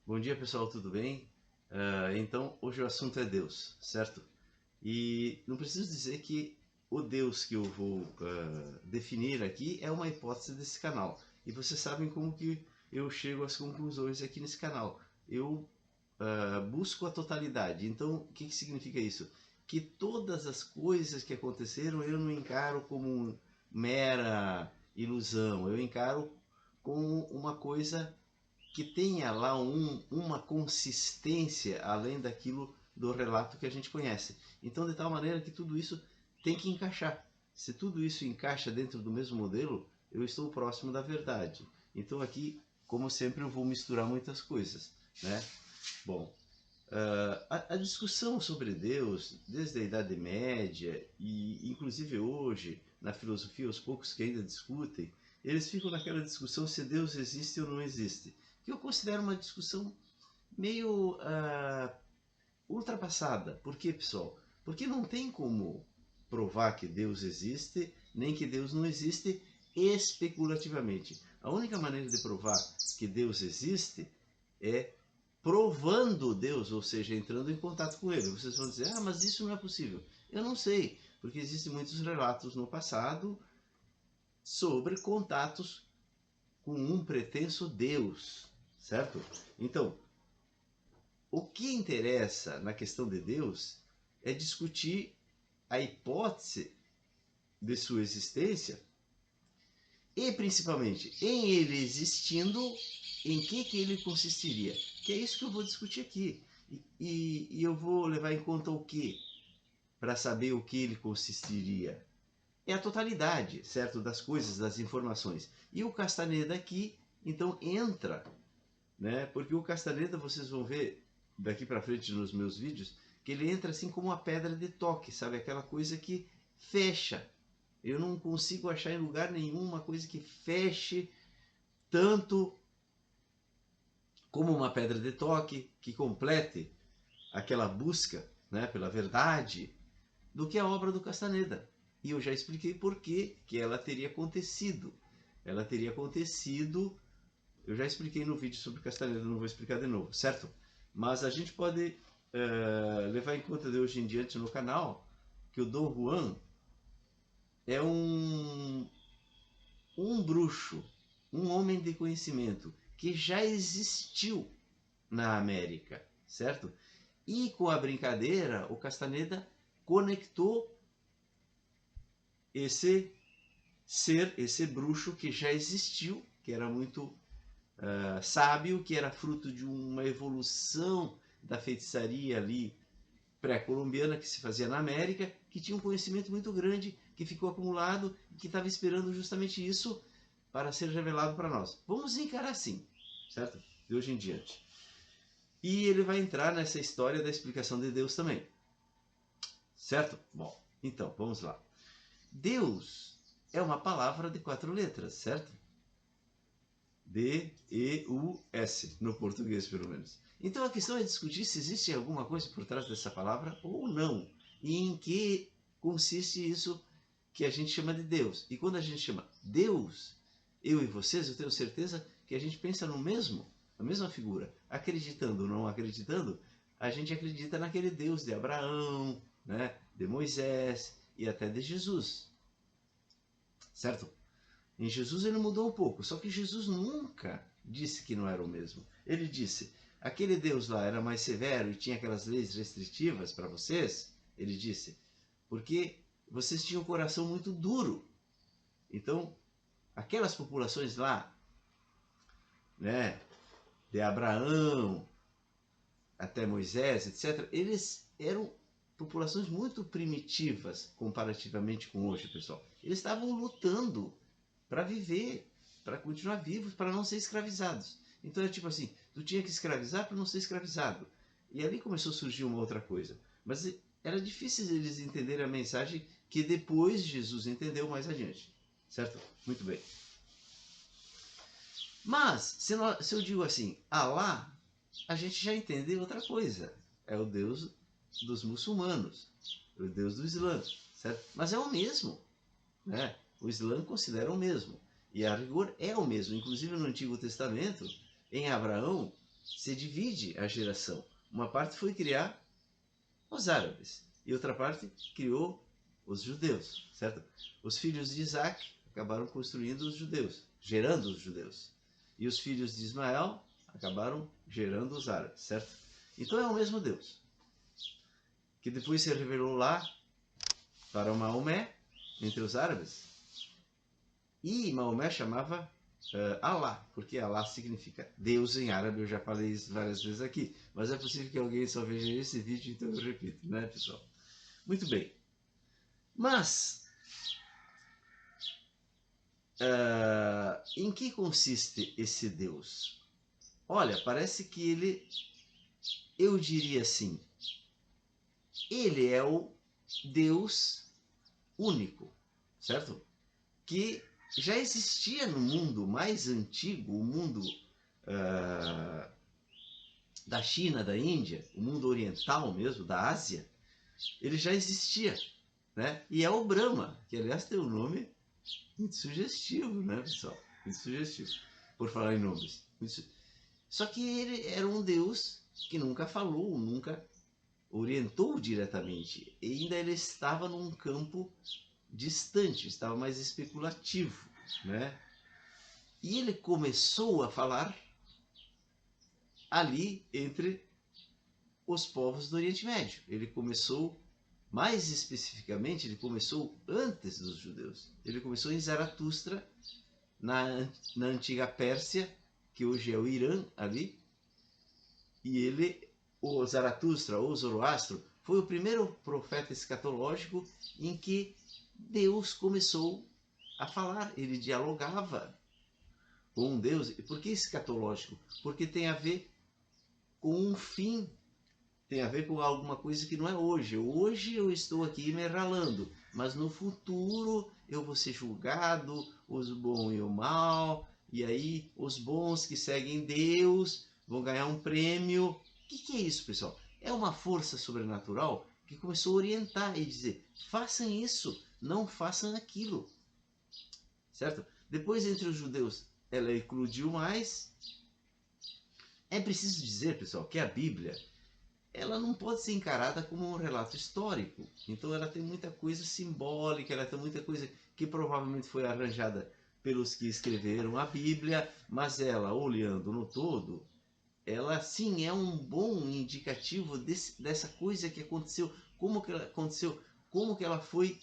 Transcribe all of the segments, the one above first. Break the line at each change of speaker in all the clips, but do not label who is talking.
Bom dia, pessoal, tudo bem? Então, hoje o assunto é Deus, certo? E não preciso dizer que o Deus que eu vou definir aqui é uma hipótese desse canal. E vocês sabem como que eu chego às conclusões aqui nesse canal. Eu busco a totalidade. Então, o que significa isso? Que todas as coisas que aconteceram eu não encaro como mera ilusão. Eu encaro como uma coisa que tenha lá uma consistência além daquilo do relato que a gente conhece. Então, de tal maneira que tudo isso tem que encaixar. Se tudo isso encaixa dentro do mesmo modelo, eu estou próximo da verdade. Então, aqui, como sempre, eu vou misturar muitas coisas, né? Bom, a discussão sobre Deus, desde a Idade Média e inclusive hoje, na filosofia, os poucos que ainda discutem, eles ficam naquela discussão se Deus existe ou não existe, que eu considero uma discussão meio ultrapassada. Por quê, pessoal? Porque não tem como provar que Deus existe, nem que Deus não existe especulativamente. A única maneira de provar que Deus existe é provando Deus, ou seja, entrando em contato com Ele. Vocês vão dizer, mas isso não é possível. Eu não sei, porque existem muitos relatos no passado sobre contatos com um pretenso Deus, certo? Então, o que interessa na questão de Deus é discutir a hipótese de sua existência e, principalmente, em ele existindo, em que ele consistiria. Que é isso que eu vou discutir aqui. E eu vou levar em conta o que para saber o que ele consistiria. É a totalidade, certo, das coisas, das informações. E o Castaneda aqui, então, entra, né? Porque o Castaneda, vocês vão ver daqui para frente nos meus vídeos, que ele entra assim como uma pedra de toque, sabe? Aquela coisa que fecha. Eu não consigo achar em lugar nenhum uma coisa que feche tanto como uma pedra de toque, que complete aquela busca, né, pela verdade, do que a obra do Castaneda. E eu já expliquei por que ela teria acontecido. Ela teria acontecido, eu já expliquei no vídeo sobre Castaneda, não vou explicar de novo, certo? Mas a gente pode levar em conta de hoje em diante no canal que o Dom Juan é um bruxo, um homem de conhecimento que já existiu na América, certo? E com a brincadeira, o Castaneda conectou esse ser, esse bruxo que já existiu, que era muito sábio, que era fruto de uma evolução da feitiçaria ali pré-colombiana que se fazia na América, que tinha um conhecimento muito grande, que ficou acumulado, que estava esperando justamente isso para ser revelado para nós. Vamos encarar assim, certo? De hoje em diante. E ele vai entrar nessa história da explicação de Deus também, certo? Bom, então, vamos lá. Deus é uma palavra de 4 letras, certo? D-E-U-S, no português pelo menos. Então a questão é discutir se existe alguma coisa por trás dessa palavra ou não. E em que consiste isso que a gente chama de Deus. E quando a gente chama Deus, eu e vocês, eu tenho certeza que a gente pensa no mesmo, na mesma figura. Acreditando ou não acreditando, a gente acredita naquele Deus de Abraão, né, de Moisés e até de Jesus. Certo? Em Jesus ele mudou um pouco, só que Jesus nunca disse que não era o mesmo. Ele disse, aquele Deus lá era mais severo e tinha aquelas leis restritivas para vocês, ele disse, porque vocês tinham um coração muito duro. Então, aquelas populações lá, né, de Abraão até Moisés, etc., eles eram populações muito primitivas comparativamente com hoje, pessoal. Eles estavam lutando para viver, para continuar vivos, para não ser escravizados. Então é tipo assim, tu tinha que escravizar para não ser escravizado. E ali começou a surgir uma outra coisa. Mas era difícil eles entenderem a mensagem que depois Jesus entendeu mais adiante. Certo? Muito bem. Mas, se eu digo assim, Alá, a gente já entende outra coisa. É o Deus dos muçulmanos, o Deus do Islã, certo? Mas é o mesmo, né? O Islã considera o mesmo. E a rigor é o mesmo. Inclusive no Antigo Testamento, em Abraão, se divide a geração. Uma parte foi criar os árabes e outra parte criou os judeus, certo? Os filhos de Isaac acabaram construindo os judeus, gerando os judeus. E os filhos de Ismael acabaram gerando os árabes, certo? Então é o mesmo Deus, que depois se revelou lá para o Maomé, entre os árabes. E Maomé chamava Alá, porque Alá significa Deus em árabe. Eu já falei isso várias vezes aqui, mas é possível que alguém só veja esse vídeo, então eu repito, né, pessoal? Muito bem. Mas, em que consiste esse Deus? Olha, parece que ele, eu diria assim, ele é o Deus único, certo? Que já existia no mundo mais antigo, o mundo da China, da Índia, o mundo oriental mesmo, da Ásia, ele já existia, né? E é o Brahma, que aliás tem um nome muito sugestivo, né, pessoal? Muito sugestivo, por falar em nomes. Só que ele era um Deus que nunca falou, nunca orientou diretamente. E ainda ele estava num campo distante, estava mais especulativo, né? E ele começou a falar ali entre os povos do Oriente Médio. Ele começou, mais especificamente, ele começou antes dos judeus. Ele começou em Zaratustra, na antiga Pérsia, que hoje é o Irã, ali. E ele, o Zaratustra, ou Zoroastro, foi o primeiro profeta escatológico em que Deus começou a falar. Ele dialogava com Deus. E por que escatológico? Porque tem a ver com um fim, tem a ver com alguma coisa que não é hoje. Hoje eu estou aqui me ralando, mas no futuro eu vou ser julgado, os bons e o mal, e aí os bons que seguem Deus vão ganhar um prêmio. O que é isso, pessoal? É uma força sobrenatural que começou a orientar e dizer, façam isso, não façam aquilo, certo? Depois, entre os judeus, ela eclodiu mais. É preciso dizer, pessoal, que a Bíblia, ela não pode ser encarada como um relato histórico. Então ela tem muita coisa simbólica, ela tem muita coisa que provavelmente foi arranjada pelos que escreveram a Bíblia, mas ela, olhando no todo, ela sim é um bom indicativo dessa coisa que aconteceu, como que ela aconteceu, como que ela foi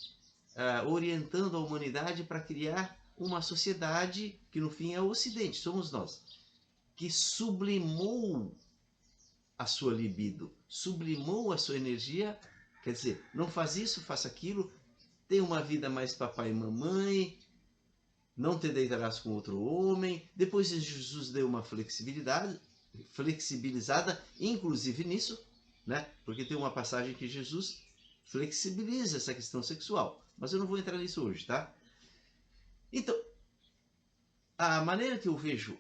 orientando a humanidade para criar uma sociedade que no fim é o Ocidente, somos nós, que sublimou a sua libido, sublimou a sua energia, quer dizer, não faz isso, faça aquilo, tem uma vida mais papai e mamãe, não te deitarás com outro homem. Depois Jesus deu uma flexibilizada, inclusive nisso, né? Porque tem uma passagem que Jesus flexibiliza essa questão sexual, mas eu não vou entrar nisso hoje, tá? Então, a maneira que eu vejo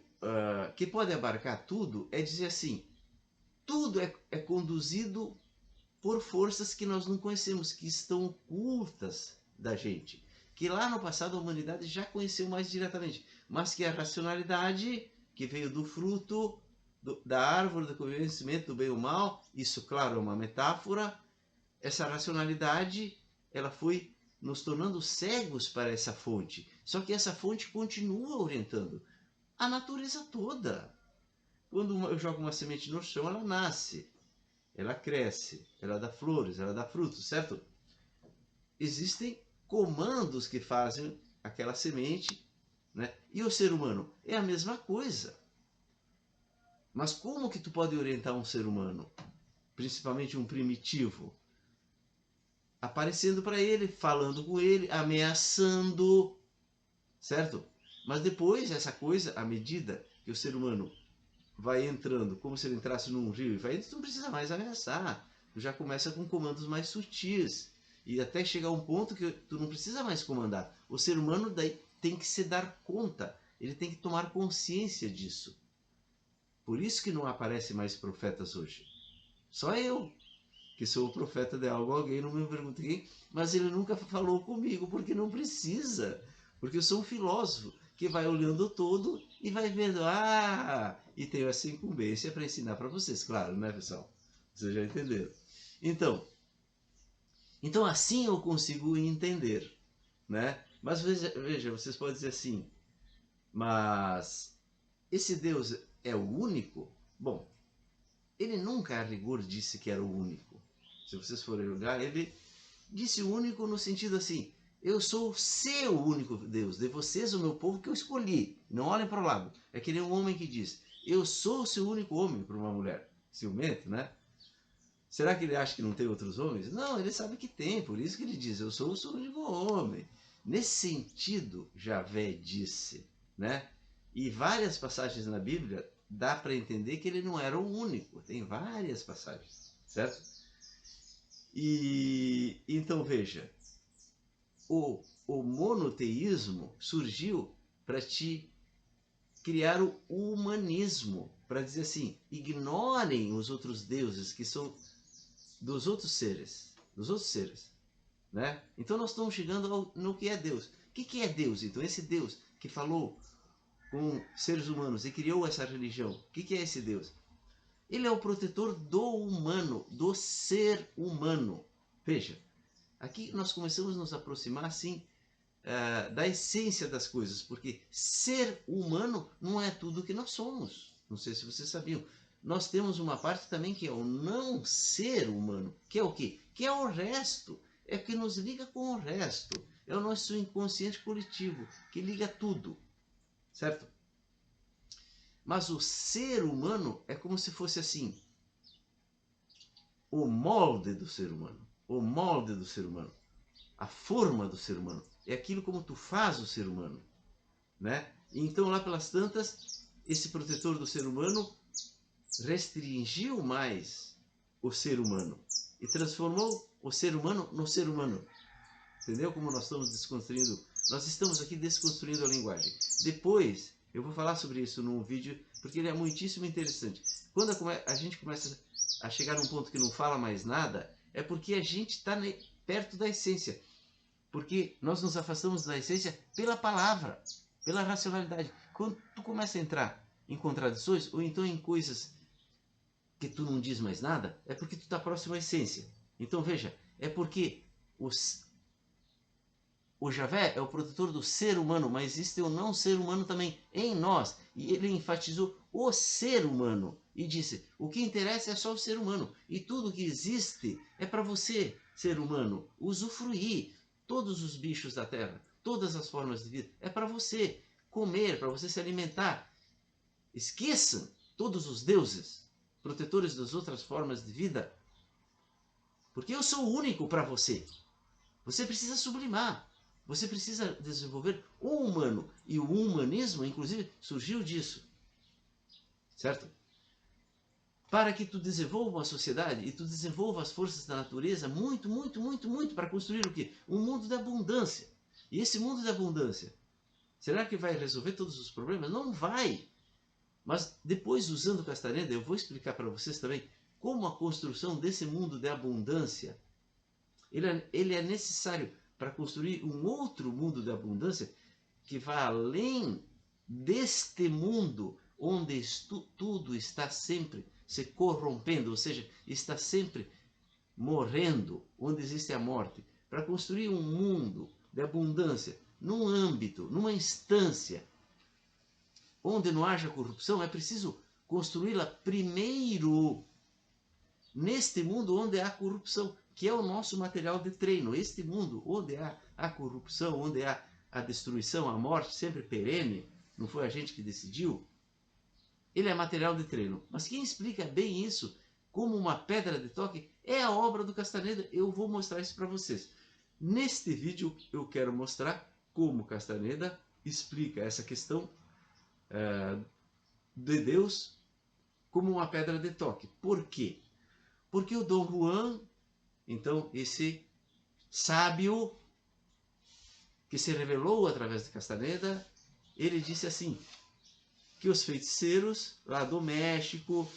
que pode abarcar tudo é dizer assim, tudo é conduzido por forças que nós não conhecemos, que estão ocultas da gente, que lá no passado a humanidade já conheceu mais diretamente, mas que a racionalidade que veio do fruto da árvore do conhecimento do bem e do mal, isso claro é uma metáfora, essa racionalidade ela foi nos tornando cegos para essa fonte, só que essa fonte continua orientando a natureza toda. Quando eu jogo uma semente no chão, ela nasce, ela cresce, ela dá flores, ela dá frutos, certo? Existem comandos que fazem aquela semente, né? E o ser humano é a mesma coisa. Mas como que tu pode orientar um ser humano, principalmente um primitivo? Aparecendo para ele, falando com ele, ameaçando, certo? Mas depois essa coisa, à medida que o ser humano vai entrando, como se ele entrasse num rio e vai, tu não precisa mais ameaçar. Tu já começa com comandos mais sutis. E até chegar a um ponto que tu não precisa mais comandar. O ser humano daí tem que se dar conta. Ele tem que tomar consciência disso. Por isso que não aparecem mais profetas hoje. Só eu, que sou o profeta de algo, alguém não me pergunta quem, mas ele nunca falou comigo, porque não precisa. Porque eu sou um filósofo que vai olhando todo e vai vendo, ah, e tenho essa incumbência para ensinar para vocês, claro, né, pessoal? Vocês já entenderam. Então assim eu consigo entender, né? Mas veja, vocês podem dizer assim, mas esse Deus é o único? Bom, ele nunca a rigor disse que era o único. Se vocês forem olhar, ele disse o único no sentido assim, eu sou o seu único Deus, de vocês o meu povo que eu escolhi. Não olhem para o lado. É que nem um homem que diz, eu sou o seu único homem para uma mulher. Ciumento, né? Será que ele acha que não tem outros homens? Não, ele sabe que tem, por isso que ele diz, eu sou o seu único homem. Nesse sentido, Javé disse, né? E várias passagens na Bíblia dá para entender que ele não era o único. Tem várias passagens, certo? E então veja, o monoteísmo surgiu para te criar o humanismo, para dizer assim, ignorem os outros deuses que são dos outros seres, né? Então nós estamos chegando no que é Deus. O que é Deus? Então esse Deus que falou com seres humanos e criou essa religião, o que é esse Deus? Ele é o protetor do humano, do ser humano. Veja, aqui nós começamos a nos aproximar assim da essência das coisas, porque ser humano não é tudo que nós somos. Não sei se vocês sabiam. Nós temos uma parte também que é o não ser humano, que é o quê? Que é o resto, é o que nos liga com o resto. É o nosso inconsciente coletivo, que liga tudo, certo? Mas o ser humano é como se fosse assim, o molde do ser humano, o molde do ser humano, a forma do ser humano, é aquilo como tu faz o ser humano, né? Então lá pelas tantas, esse protetor do ser humano restringiu mais o ser humano e transformou o ser humano no ser humano. Entendeu como nós estamos desconstruindo? Nós estamos aqui desconstruindo a linguagem. Depois eu vou falar sobre isso num vídeo, porque ele é muitíssimo interessante. Quando a gente começa a chegar num ponto que não fala mais nada, é porque a gente está perto da essência. Porque nós nos afastamos da essência pela palavra, pela racionalidade. Quando tu começa a entrar em contradições, ou então em coisas que tu não diz mais nada, é porque tu está próximo à essência. Então veja, é porque o Javé é o protetor do ser humano, mas existe o não ser humano também em nós. E ele enfatizou o ser humano e disse, o que interessa é só o ser humano. E tudo que existe é para você, ser humano, usufruir. Todos os bichos da terra, todas as formas de vida, é para você comer, para você se alimentar. Esqueçam todos os deuses, protetores das outras formas de vida, porque eu sou o único para você. Você precisa sublimar, você precisa desenvolver o humano, e o humanismo, inclusive, surgiu disso, certo? Para que tu desenvolva uma sociedade e tu desenvolva as forças da natureza muito, muito, muito, muito para construir o quê? Um mundo de abundância. E esse mundo de abundância, será que vai resolver todos os problemas? Não vai. Mas depois, usando Castaneda, eu vou explicar para vocês também como a construção desse mundo de abundância, ele é necessário para construir um outro mundo de abundância que vá além deste mundo onde tudo está sempre se corrompendo, ou seja, está sempre morrendo, onde existe a morte, para construir um mundo de abundância num âmbito, numa instância onde não haja corrupção, é preciso construí-la primeiro neste mundo onde há corrupção, que é o nosso material de treino. Este mundo onde há a corrupção, onde há a destruição, a morte sempre perene, não foi a gente que decidiu, ele é material de treino. Mas quem explica bem isso como uma pedra de toque é a obra do Castaneda. Eu vou mostrar isso para vocês. Neste vídeo eu quero mostrar como Castaneda explica essa questão de Deus como uma pedra de toque. Por quê? Porque o Dom Juan, então esse sábio que se revelou através de Castaneda, ele disse assim, que os feiticeiros lá do México,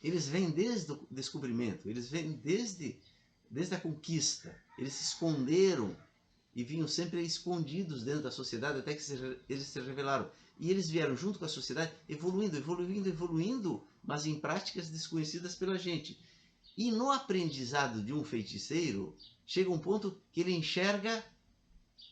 eles vêm desde o descobrimento, eles vêm desde a conquista, eles se esconderam e vinham sempre escondidos dentro da sociedade até que eles se revelaram. E eles vieram junto com a sociedade, evoluindo, evoluindo, evoluindo, mas em práticas desconhecidas pela gente. E no aprendizado de um feiticeiro, chega um ponto que ele enxerga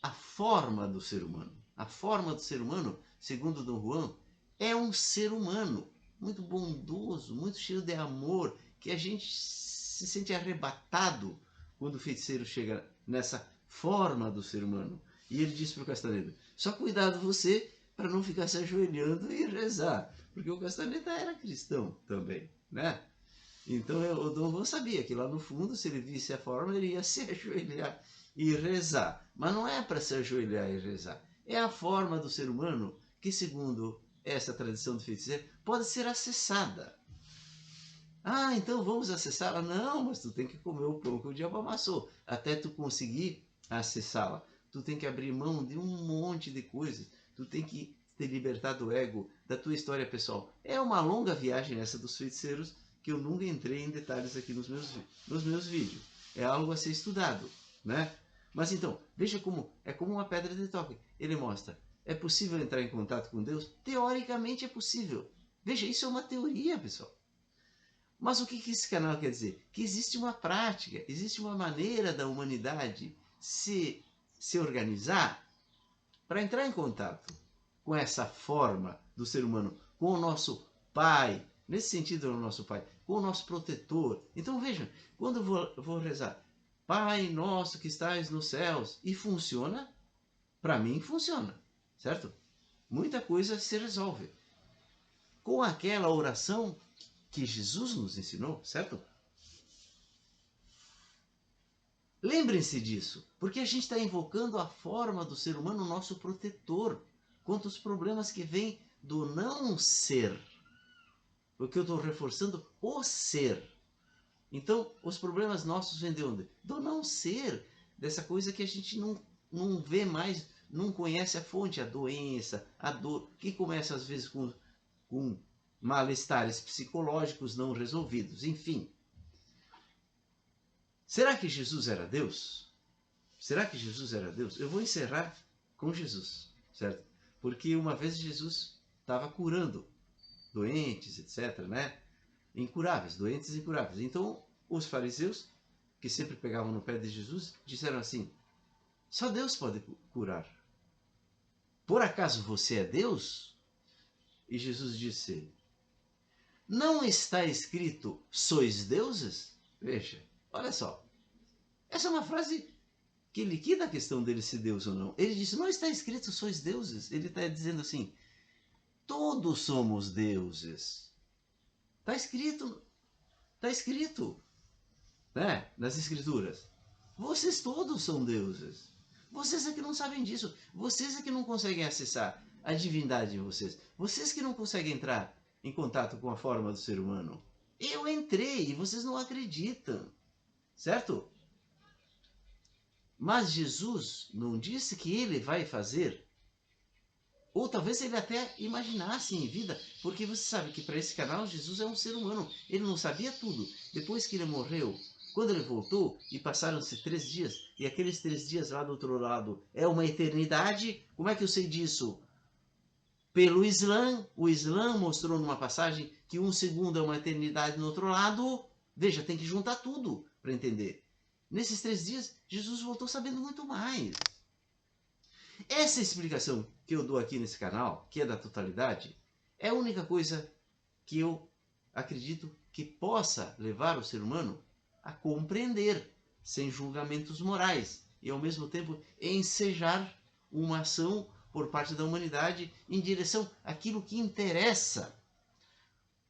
a forma do ser humano. A forma do ser humano, segundo Dom Juan, é um ser humano muito bondoso, muito cheio de amor, que a gente se sente arrebatado quando o feiticeiro chega nessa forma do ser humano. E ele diz para o Castaneda, só cuidado você para não ficar se ajoelhando e rezar, porque o Castaneda era cristão também, né? Então o Dom Juan sabia que lá no fundo, se ele visse a forma, ele ia se ajoelhar e rezar. Mas não é para se ajoelhar e rezar. É a forma do ser humano que, segundo essa tradição do feiticeiro, pode ser acessada. Ah, então vamos acessá-la? Não, mas tu tem que comer o pão que o diabo amassou. Até tu conseguir acessá-la, tu tem que abrir mão de um monte de coisas. Tu tem que te libertar do ego, da tua história pessoal. É uma longa viagem essa dos feiticeiros, que eu nunca entrei em detalhes aqui nos meus vídeos. É algo a ser estudado, né? Mas então, veja como é como uma pedra de toque. Ele mostra, é possível entrar em contato com Deus? Teoricamente é possível. Veja, isso é uma teoria, pessoal. Mas o que esse canal quer dizer? Que existe uma prática, existe uma maneira da humanidade se organizar para entrar em contato com essa forma do ser humano, com o nosso Pai, nesse sentido é o nosso Pai, com o nosso protetor. Então vejam, quando eu vou rezar, Pai nosso que estais nos céus, e funciona, para mim funciona, certo? Muita coisa se resolve com aquela oração que Jesus nos ensinou, certo? Lembrem-se disso, porque a gente está invocando a forma do ser humano, nosso protetor, contra os problemas que vêm do não ser. Porque eu estou reforçando o ser. Então, os problemas nossos vêm de onde? Do não ser, dessa coisa que a gente não vê mais, não conhece a fonte, a doença, a dor, que começa às vezes com mal-estares psicológicos não resolvidos, enfim. Será que Jesus era Deus? Será que Jesus era Deus? Eu vou encerrar com Jesus, certo? Porque uma vez Jesus estava curando doentes, etc., né? Incuráveis, doentes incuráveis. Então, os fariseus, que sempre pegavam no pé de Jesus, disseram assim, só Deus pode curar. Por acaso você é Deus? E Jesus disse, não está escrito, sois deuses? Veja, olha só. Essa é uma frase que liquida a questão dele ser Deus ou não. Ele disse, não está escrito, sois deuses. Ele está dizendo assim, todos somos deuses. Está escrito, né, nas escrituras. Vocês todos são deuses. Vocês é que não sabem disso. Vocês é que não conseguem acessar a divindade em vocês. Vocês que não conseguem entrar em contato com a forma do ser humano. Eu entrei e vocês não acreditam. Certo? Mas Jesus não disse que ele vai fazer. Ou talvez ele até imaginasse em vida, porque você sabe que para esse canal Jesus é um ser humano. Ele não sabia tudo. Depois que ele morreu, quando ele voltou e passaram-se 3 dias, e aqueles 3 dias lá do outro lado é uma eternidade, como é que eu sei disso? Pelo Islã, o Islã mostrou numa passagem que 1 segundo é uma eternidade no outro lado. Veja, tem que juntar tudo para entender. Nesses 3 dias, Jesus voltou sabendo muito mais. Essa explicação que eu dou aqui nesse canal, que é da totalidade, é a única coisa que eu acredito que possa levar o ser humano a compreender, sem julgamentos morais, e ao mesmo tempo ensejar uma ação por parte da humanidade em direção àquilo que interessa.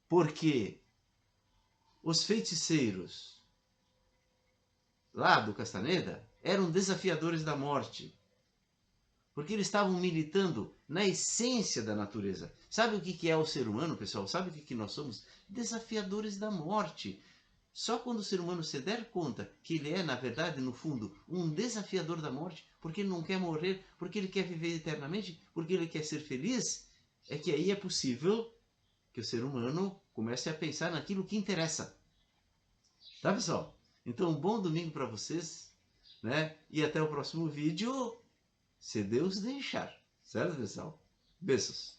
Porque os feiticeiros lá do Castaneda eram desafiadores da morte. Porque eles estavam militando na essência da natureza. Sabe o que é o ser humano, pessoal? Sabe o que nós somos? Desafiadores da morte. Só quando o ser humano se der conta que ele é, na verdade, no fundo, um desafiador da morte, porque ele não quer morrer, porque ele quer viver eternamente, porque ele quer ser feliz, é que aí é possível que o ser humano comece a pensar naquilo que interessa. Tá, pessoal? Então, um bom domingo para vocês. né? E até o próximo vídeo, se Deus deixar. Certo, pessoal? Beijos.